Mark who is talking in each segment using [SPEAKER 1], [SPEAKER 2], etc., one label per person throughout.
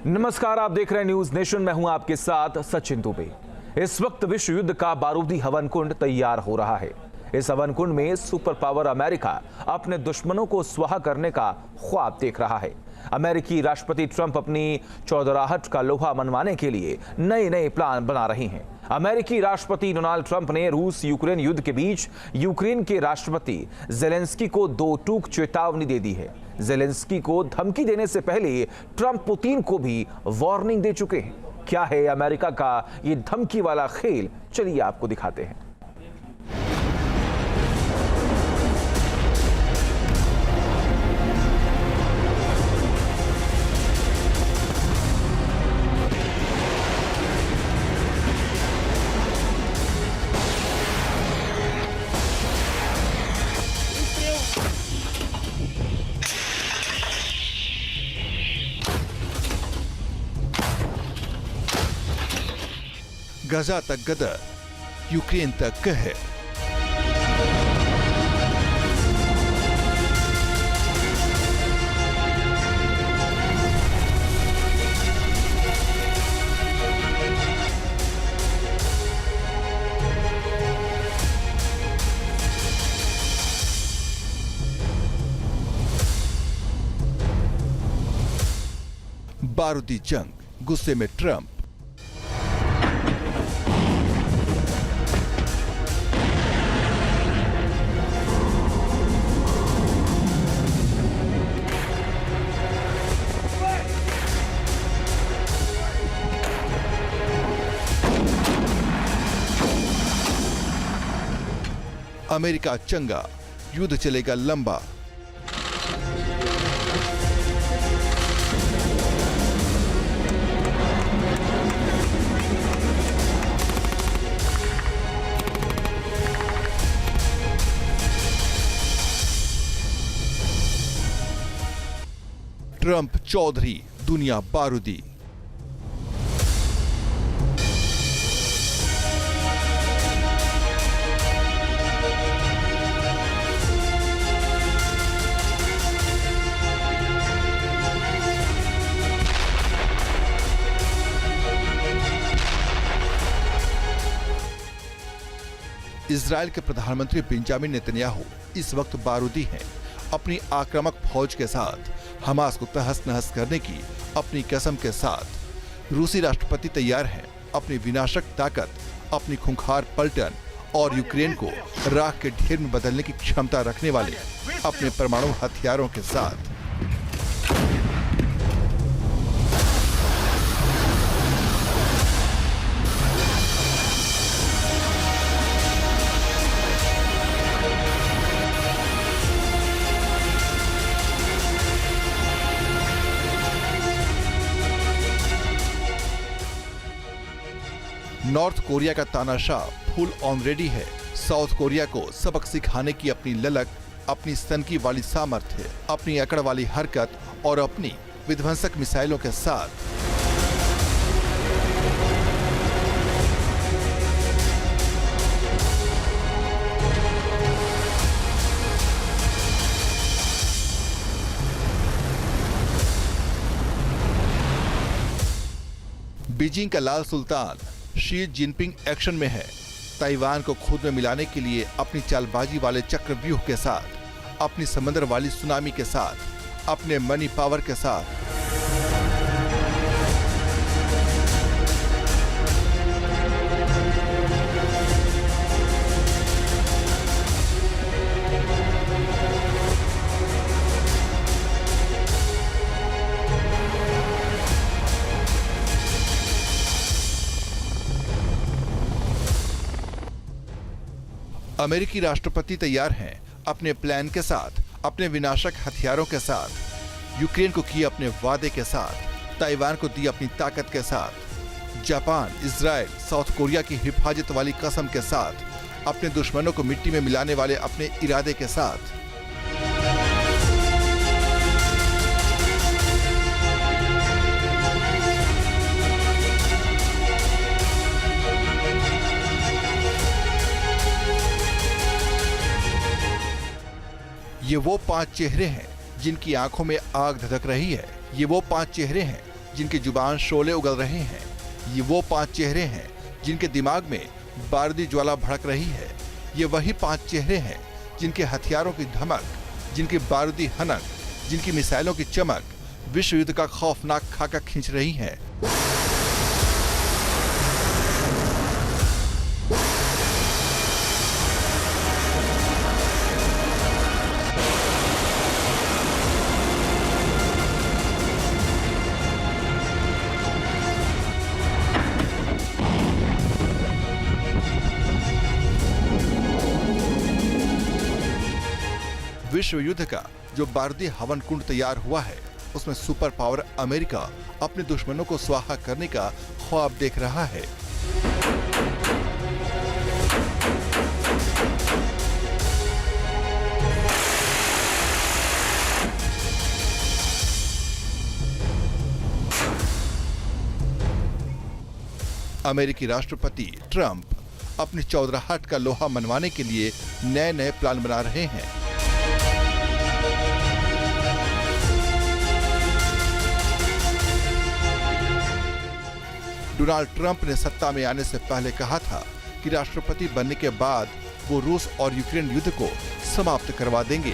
[SPEAKER 1] नमस्कार, आप देख रहे हैं न्यूज नेशन। मैं हूं आपके साथ सचिन दुबे। इस वक्त विश्व युद्ध का बारूदी हवन कुंड तैयार हो रहा है। इस हवन कुंड में सुपर पावर अमेरिका अपने दुश्मनों को स्वाहा करने का ख्वाब देख रहा है। अमेरिकी राष्ट्रपति ट्रंप अपनी चौधराहट का लोहा मनवाने के लिए नए नए प्लान बना रहे हैं। अमेरिकी राष्ट्रपति डोनाल्ड ट्रंप ने रूस यूक्रेन युद्ध के बीच यूक्रेन के राष्ट्रपति जेलेंस्की को दो टूक चेतावनी दे दी है। जेलेंस्की को धमकी देने से पहले ट्रंप पुतिन को भी वार्निंग दे चुके हैं। क्या है अमेरिका का ये धमकी वाला खेल, चलिए आपको दिखाते हैं।
[SPEAKER 2] गजा तक गदर, यूक्रेन तक कहर। बारूदी जंग, गुस्से में ट्रंप। अमेरिका चंगा, युद्ध चलेगा लंबा। ट्रंप चौधरी, दुनिया बारूदी। इजराइल के प्रधानमंत्री बेंजामिन नेतन्याहू इस वक्त बारूदी हैं। अपनी आक्रामक फौज के साथ हमास को तहस नहस करने की अपनी कसम के साथ रूसी राष्ट्रपति तैयार हैं अपनी विनाशक ताकत, अपनी खूंखार पलटन और यूक्रेन को राख के ढेर में बदलने की क्षमता रखने वाले अपने परमाणु हथियारों के साथ। नॉर्थ कोरिया का तानाशाह फुल ऑन रेडी है। साउथ कोरिया को सबक सिखाने की अपनी ललक, अपनी सनकी वाली सामर्थ्य, अपनी अकड़ वाली हरकत और अपनी विध्वंसक मिसाइलों के साथ। बीजिंग का लाल सुल्तान शी जिनपिंग एक्शन में है। ताइवान को खुद में मिलाने के लिए अपनी चालबाजी वाले चक्रव्यूह के साथ, अपनी समंदर वाली सुनामी के साथ, अपने मनी पावर के साथ। अमेरिकी राष्ट्रपति तैयार हैं अपने प्लान के साथ, अपने विनाशक हथियारों के साथ, यूक्रेन को किए अपने वादे के साथ, ताइवान को दी अपनी ताकत के साथ, जापान, इजराइल, साउथ कोरिया की हिफाजत वाली कसम के साथ, अपने दुश्मनों को मिट्टी में मिलाने वाले अपने इरादे के साथ। ये वो 5 चेहरे हैं जिनकी आंखों में आग धधक रही है। ये वो 5 चेहरे हैं जिनकी जुबान शोले उगल रहे हैं। ये वो 5 चेहरे हैं जिनके दिमाग में बारूदी ज्वाला भड़क रही है। ये वही 5 चेहरे हैं जिनके हथियारों की धमक, जिनकी बारूदी हनक, जिनकी मिसाइलों की चमक विश्व युद्ध का खौफनाक खाका खींच रही है। विश्व युद्ध का जो बारूदी हवन कुंड तैयार हुआ है, उसमें सुपर पावर अमेरिका अपने दुश्मनों को स्वाहा करने का ख्वाब देख रहा है। अमेरिकी राष्ट्रपति ट्रंप अपनी चौधराहट का लोहा मनवाने के लिए नए नए प्लान बना रहे हैं। डोनाल्ड ट्रंप ने सत्ता में आने से पहले कहा था कि राष्ट्रपति बनने के बाद वो रूस और यूक्रेन युद्ध को समाप्त करवा देंगे।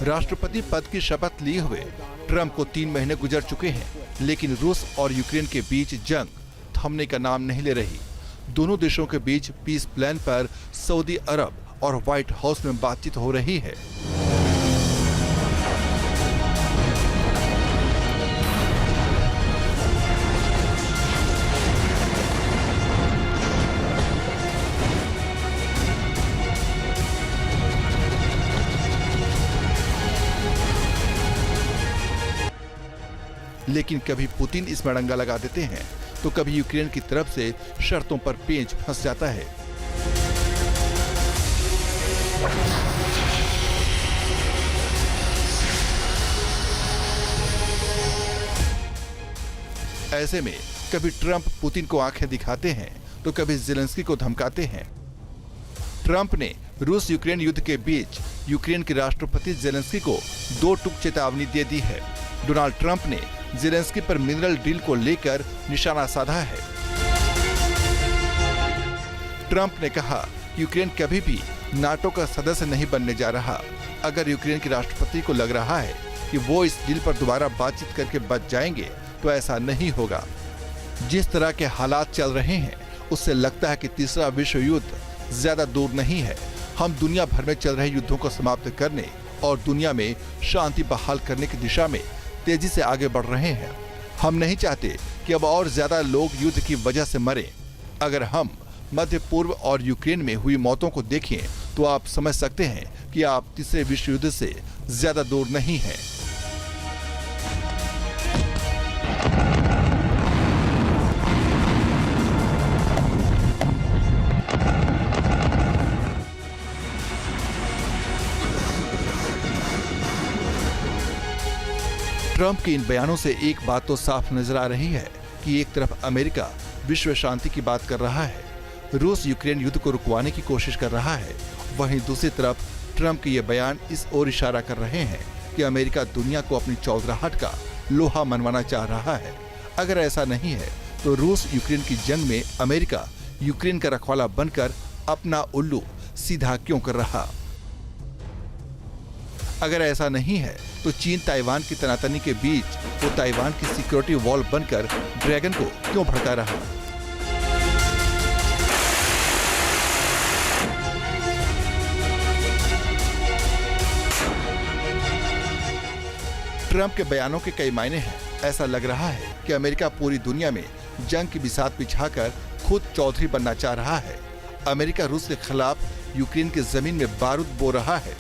[SPEAKER 2] राष्ट्रपति पद की शपथ लिए हुए ट्रंप को 3 महीने गुजर चुके हैं, लेकिन रूस और यूक्रेन के बीच जंग थमने का नाम नहीं ले रही। दोनों देशों के बीच पीस प्लान पर सऊदी अरब और व्हाइट हाउस में बातचीत हो रही है। लेकिन कभी पुतिन इसमें अड़ंगा लगा देते हैं तो कभी यूक्रेन की तरफ से शर्तों पर पेंच फंस जाता है। ऐसे में कभी ट्रंप पुतिन को आंखें दिखाते हैं तो कभी ज़ेलेंस्की को धमकाते हैं। ट्रंप ने रूस यूक्रेन युद्ध के बीच यूक्रेन के राष्ट्रपति ज़ेलेंस्की को 2 टूक चेतावनी दे दी है। डोनाल्ड ट्रंप ने ज़ेलेंस्की पर मिनरल डील को लेकर निशाना साधा है। ट्रंप ने कहा यूक्रेन कभी भी नाटो का सदस्य नहीं बनने जा रहा। अगर यूक्रेन के राष्ट्रपति को लग रहा है कि वो इस डील पर दोबारा बातचीत करके बच जाएंगे तो ऐसा नहीं होगा। जिस तरह के हालात चल रहे हैं उससे लगता है कि तीसरा विश्व युद्ध ज्यादा दूर नहीं है। हम दुनिया भर में चल रहे युद्धों को समाप्त करने और दुनिया में शांति बहाल करने की दिशा में तेजी से आगे बढ़ रहे हैं। हम नहीं चाहते कि अब और ज्यादा लोग युद्ध की वजह से मरें। अगर हम मध्य पूर्व और यूक्रेन में हुई मौतों को देखें तो आप समझ सकते हैं कि आप तीसरे विश्व युद्ध से ज्यादा दूर नहीं हैं। ट्रंप के इन बयानों से एक बात तो साफ नजर आ रही है कि एक तरफ अमेरिका विश्व शांति की बात कर रहा है, रूस यूक्रेन युद्ध को रुकवाने की कोशिश कर रहा है, वहीं दूसरी तरफ ट्रंप के ये बयान इस ओर इशारा कर रहे हैं कि अमेरिका दुनिया को अपनी चौधराहट का लोहा मनवाना चाह रहा है। अगर ऐसा नहीं है तो रूस यूक्रेन की जंग में अमेरिका यूक्रेन का रखवाला बनकर अपना उल्लू सीधा क्यों कर रहा? अगर ऐसा नहीं है तो चीन ताइवान की तनातनी के बीच वो ताइवान की सिक्योरिटी वॉल बनकर ड्रैगन को क्यों भड़का रहा? ट्रंप के बयानों के कई मायने हैं। ऐसा लग रहा है कि अमेरिका पूरी दुनिया में जंग की बिसात बिछाकर खुद चौधरी बनना चाह रहा है। अमेरिका रूस के खिलाफ यूक्रेन की जमीन में बारूद बो रहा है,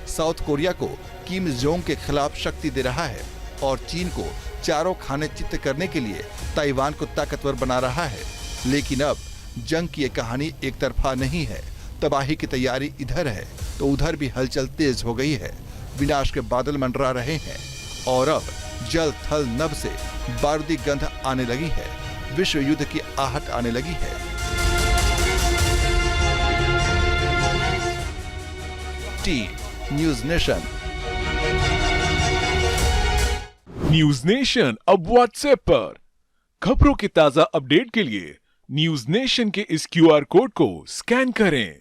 [SPEAKER 2] साउथ कोरिया को किम जोंग के खिलाफ शक्ति दे रहा है और चीन को चारों खाने चित्त करने के लिए ताइवान को ताकतवर बना रहा है। लेकिन अब जंग की ये कहानी एक तरफा नहीं है। तबाही की तैयारी इधर है तो उधर भी हलचल तेज हो गई है। विनाश के बादल मंडरा रहे हैं और अब जल थल नभ से बारूदी गंध आने लगी है। विश्व युद्ध की आहट आने लगी है। Team news nation.
[SPEAKER 3] News nation अब व्हाट्सएप पर। खबरों के ताजा अपडेट के लिए न्यूज नेशन के इस QR कोड को स्कैन करें।